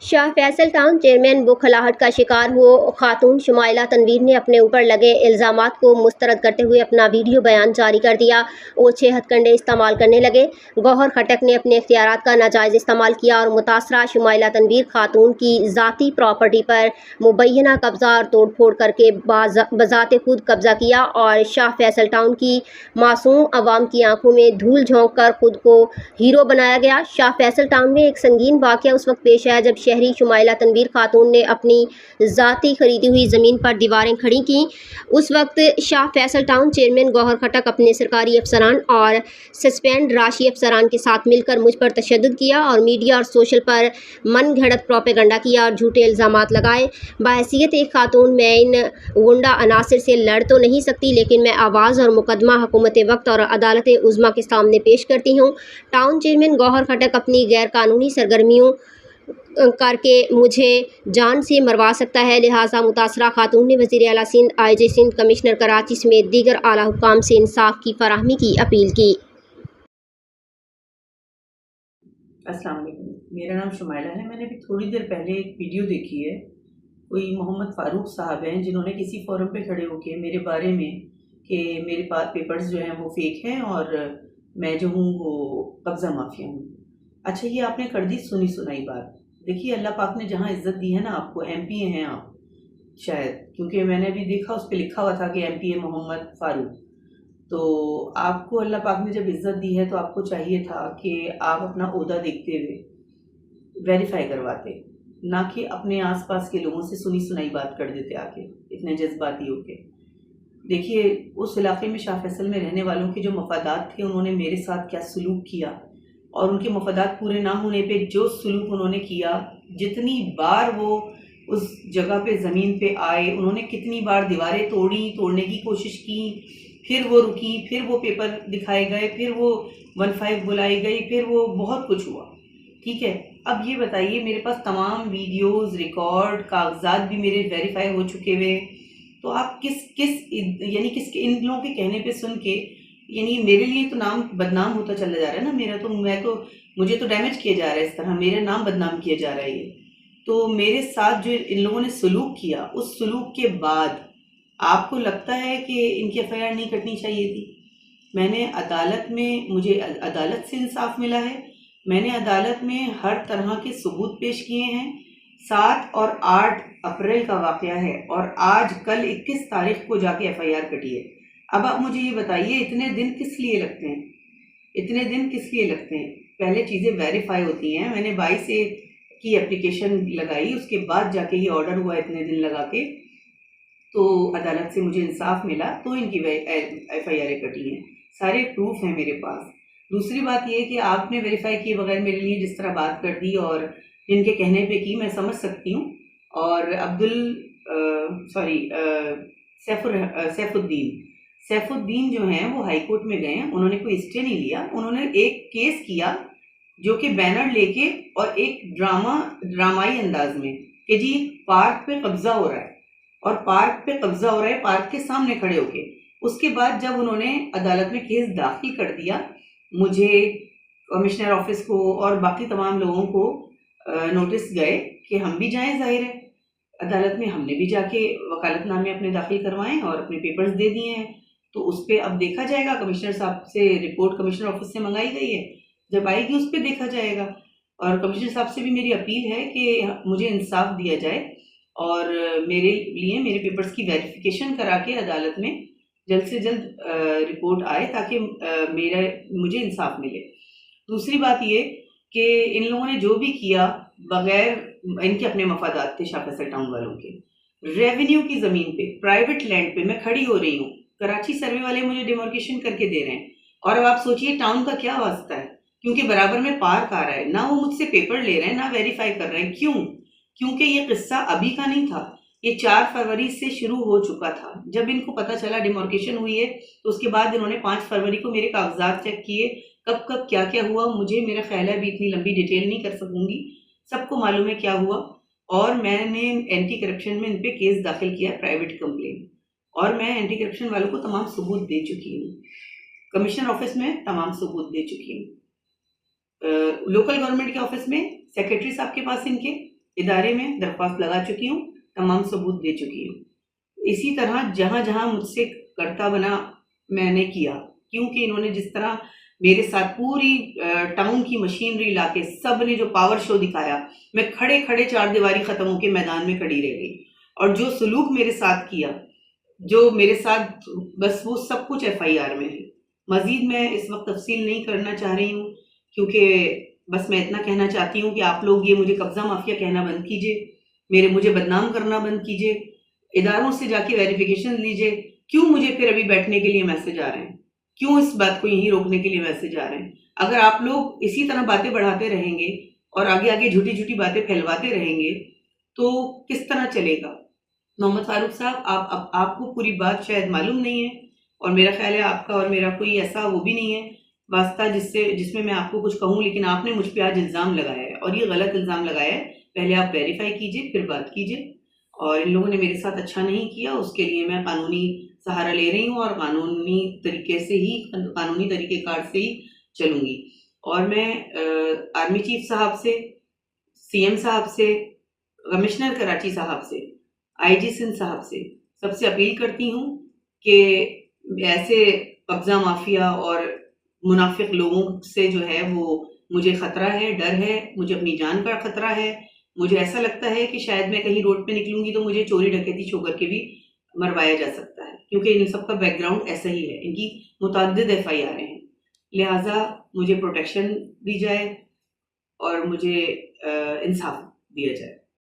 Shah Faisal town chairman बुखलाहट का शिकार हुए खातून शुमाइला तनवीर ने अपने ऊपर लगे इल्ज़ामात को मुस्तरद करते हुए अपना वीडियो बयान जारी कर दिया। वो 6 हथकंडे इस्तेमाल करने लगे। गौहर खटक ने अपने इख्तियारात का नाजायज़ इस्तेमाल किया और मुतासरा शुमाइला तनवीर खातून की ज़ाती प्रॉपर्टी पर मुबैना कब्ज़ा और तोड़ फोड़ करके बज़ाते खुद कब्ज़ा किया और शाह फैसल टाउन की मासूम अवाम की आंखों में धूल झोंक कर खुद को हीरो बनाया गया। शाह फैसल टाउन में एक संगीन वाक़या उस वक्त पेश आया जब शहरी शुमाइला तनवीर खातून ने अपनी ज़ाती खरीदी हुई ज़मीन पर दीवारें खड़ी की। उस वक्त शाह फैसल टाउन चेयरमैन गौहर खटक अपने सरकारी अफसरान और सस्पेंड राशि अफसरान के साथ मिलकर मुझ पर तशद्दुद किया और मीडिया और सोशल पर मन घड़त प्रोपेगंडा किया और झूठे इल्ज़ामात लगाए। बहैसियत एक खातून मैं इन गुंडा अनासिर से लड़ तो नहीं सकती, लेकिन मैं आवाज़ और मुकदमा हुकूमत वक्त और अदालत उज़्मा के सामने पेश करती हूँ। टाउन चेयरमैन गौहर खटक अपनी गैर कानूनी सरगर्मियों करके मुझे जान से मरवा सकता है, लिहाजा मुतासरा खातून ने वज़ीर आला सिंध, IG सिंध, कमिश्नर कराची समेत दीगर आला हुक्काम से इंसाफ की फराहमी की अपील की। अस्सलाम वालेकुम, मेरा नाम शुमाइला है। मैंने अभी थोड़ी देर पहले एक वीडियो देखी है। कोई मोहम्मद फ़ारूक साहब हैं जिन्होंने किसी फोरम पे खड़े होके मेरे बारे में कि मेरे पास पेपर्स जो हैं वो फेक हैं और मैं जो हूँ वो कब्ज़ा माफिया हूँ। अच्छा, ये आपने कर दी सुनी सुनाई बात। देखिए, अल्लाह पाक ने जहाँ इज़्ज़त दी है ना आपको, MP हैं आप शायद, क्योंकि मैंने अभी देखा उस पर लिखा हुआ था कि MP है मोहम्मद फ़ारूक। तो आपको अल्लाह पाक ने जब इज़्ज़त दी है तो आपको चाहिए था कि आप अपना ओहदा देखते हुए वेरीफाई करवाते, ना कि अपने आसपास के लोगों से सुनी सुनाई बात कर देते आके इतने जज्बाती होके। देखिए, उस इलाके में शाह फैसल में रहने वालों के जो मफादात थे, उन्होंने मेरे साथ क्या सलूक किया और उनके मफादात पूरे ना होने पे जो सलूक उन्होंने किया, जितनी बार वो उस जगह पे ज़मीन पे आए, उन्होंने कितनी बार दीवारें तोड़ने की कोशिश की, फिर वो रुकी, फिर वो पेपर दिखाए गए, फिर वो 15 बुलाई गई, फिर वो बहुत कुछ हुआ। ठीक है, अब ये बताइए, मेरे पास तमाम वीडियोस, रिकॉर्ड, कागजात भी मेरे वेरीफाई हो चुके हुए, तो आप किस किस यानी किस इन लोगों के कहने पे सुन के, यानी मेरे लिए तो नाम बदनाम होता चला जा रहा है ना मेरा, तो मुझे तो डैमेज किया जा रहा है, इस तरह मेरा नाम बदनाम किया जा रहा है ये। तो मेरे साथ जो इन लोगों ने सलूक किया, उस सलूक के बाद आपको लगता है कि इनकी FIR नहीं कटनी चाहिए थी? मैंने अदालत में, मुझे अदालत से इंसाफ मिला है, मैंने अदालत में हर तरह के सबूत पेश किए हैं। 7 और 8 अप्रैल का वाक़या है और आज कल 21 तारीख को जाके FIR कटी है। अब आप मुझे ये बताइए, इतने दिन किस लिए लगते हैं? इतने दिन किस लिए लगते हैं? पहले चीज़ें वेरीफाई होती हैं। मैंने 22 से की एप्लीकेशन लगाई, उसके बाद जाके ये ऑर्डर हुआ इतने दिन लगा के, तो अदालत से मुझे इंसाफ मिला, तो इनकी FIR कटी हैं। सारे प्रूफ हैं मेरे पास। दूसरी बात ये कि आपने वेरीफाई किए बगैर मेरे लिए जिस तरह बात कर दी और जिनके कहने पे की, मैं समझ सकती हूँ। और सैफुद्दीन जो हैं वो हाई कोर्ट में गए हैं, उन्होंने कोई स्टे नहीं लिया, उन्होंने एक केस किया जो कि बैनर लेके और एक ड्रामाई अंदाज में कि जी पार्क पे कब्जा हो रहा है, और पार्क पे कब्जा हो रहा है पार्क के सामने खड़े होके। उसके बाद जब उन्होंने अदालत में केस दाखिल कर दिया, मुझे, कमिश्नर ऑफिस को और बाकी तमाम लोगों को नोटिस गए कि हम भी जाएं, जाहिर है अदालत में, हमने भी जाके वकालतनामे अपने दाखिल करवाएं और अपने पेपर्स दे दिए हैं। तो उस पर अब देखा जाएगा, कमिश्नर साहब से रिपोर्ट कमिश्नर ऑफिस से मंगाई गई है, जब आएगी उस पर देखा जाएगा। और कमिश्नर साहब से भी मेरी अपील है कि मुझे इंसाफ दिया जाए और मेरे लिए मेरे पेपर्स की वेरिफिकेशन करा के अदालत में जल्द से जल्द रिपोर्ट आए ताकि मुझे इंसाफ मिले। दूसरी बात ये कि इन लोगों ने जो भी किया, बगैर, इनके अपने मफादात थे शाह फैसल टाउन वालों के, रेवेन्यू की ज़मीन पे, प्राइवेट लैंड पे मैं खड़ी हो रही हूँ, कराची सर्वे वाले मुझे डिमार्केशन करके दे रहे हैं, और अब आप सोचिए टाउन का क्या वास्ता है, क्योंकि बराबर में पार्क आ रहा है, ना वो मुझसे पेपर ले रहे हैं ना वेरीफाई कर रहे हैं। क्यों? क्योंकि ये किस्सा अभी का नहीं था, ये 4 फरवरी से शुरू हो चुका था। जब इनको पता चला डिमार्केशन हुई है, तो उसके बाद इन्होंने 5 फरवरी को मेरे कागजात चेक किए, कब कब क्या क्या हुआ, मुझे, मेरा ख्याल है अभी इतनी लंबी डिटेल नहीं कर सकूंगी, सबको मालूम है क्या हुआ। और मैंने एंटी करप्शन में इन पे केस दाखिल किया, प्राइवेट कंप्लेन, और मैं एंटी करप्शन वालों को तमाम सबूत दे चुकी हूँ, कमिश्नर ऑफिस में तमाम सबूत दे चुकी हूँ, लोकल गवर्नमेंट के ऑफिस में, सेक्रेटरी साहब के पास इनके इदारे में दरख्वास्त लगा चुकी हूँ, तमाम सबूत दे चुकी हूँ। इसी तरह जहाँ जहाँ मुझसे करता बना मैंने किया, क्योंकि इन्होंने जिस तरह मेरे साथ पूरी टाउन की मशीनरी लाके सब ने जो पावर शो दिखाया, मैं खड़े खड़े चार दीवारी खत्म होके मैदान में खड़ी रह गई। और जो सलूक मेरे साथ किया, जो मेरे साथ, बस वो सब कुछ FIR में है। मजीद मैं इस वक्त तफसील नहीं करना चाह रही हूँ, क्योंकि बस मैं इतना कहना चाहती हूँ कि आप लोग ये मुझे कब्जा माफिया कहना बंद कीजिए, मुझे बदनाम करना बंद कीजिए, इदारों से जाके वेरिफिकेशन लीजिए। क्यों मुझे फिर अभी बैठने के लिए मैसेज आ रहे हैं? क्यों इस बात को यहीं रोकने के लिए मैसेज आ रहे हैं? अगर आप लोग इसी तरह बातें बढ़ाते रहेंगे और आगे आगे झूठी झूठी बातें फैलवाते रहेंगे तो किस तरह चलेगा? मोहम्मद फारूक साहब, आपको पूरी बात शायद मालूम नहीं है, और मेरा ख्याल है आपका और मेरा कोई ऐसा वो भी नहीं है वास्ता जिसमें मैं आपको कुछ कहूँ, लेकिन आपने मुझ पे आज इल्ज़ाम लगाया है और ये गलत इल्ज़ाम लगाया है। पहले आप वेरीफाई कीजिए, फिर बात कीजिए। और इन लोगों ने मेरे साथ अच्छा नहीं किया, उसके लिए मैं कानूनी सहारा ले रही हूँ और कानूनी तरीक़ेकार से ही चलूँगी। और मैं आर्मी चीफ साहब से, CM साहब से, कमिश्नर कराची साहब से, IG सिंध साहब से, सबसे अपील करती हूँ कि ऐसे कब्जा माफिया और मुनाफिक लोगों से जो है वो मुझे खतरा है, डर है, मुझे अपनी जान का खतरा है। मुझे ऐसा लगता है कि शायद मैं कहीं रोड पे निकलूंगी तो मुझे चोरी डकैती छो करके भी मरवाया जा सकता है, क्योंकि इन सब का बैकग्राउंड ऐसा ही है, इनकी मुतअद्दिद FIR हैं। लिहाजा मुझे प्रोटेक्शन दी जाए और मुझे इंसाफ दिया जाए।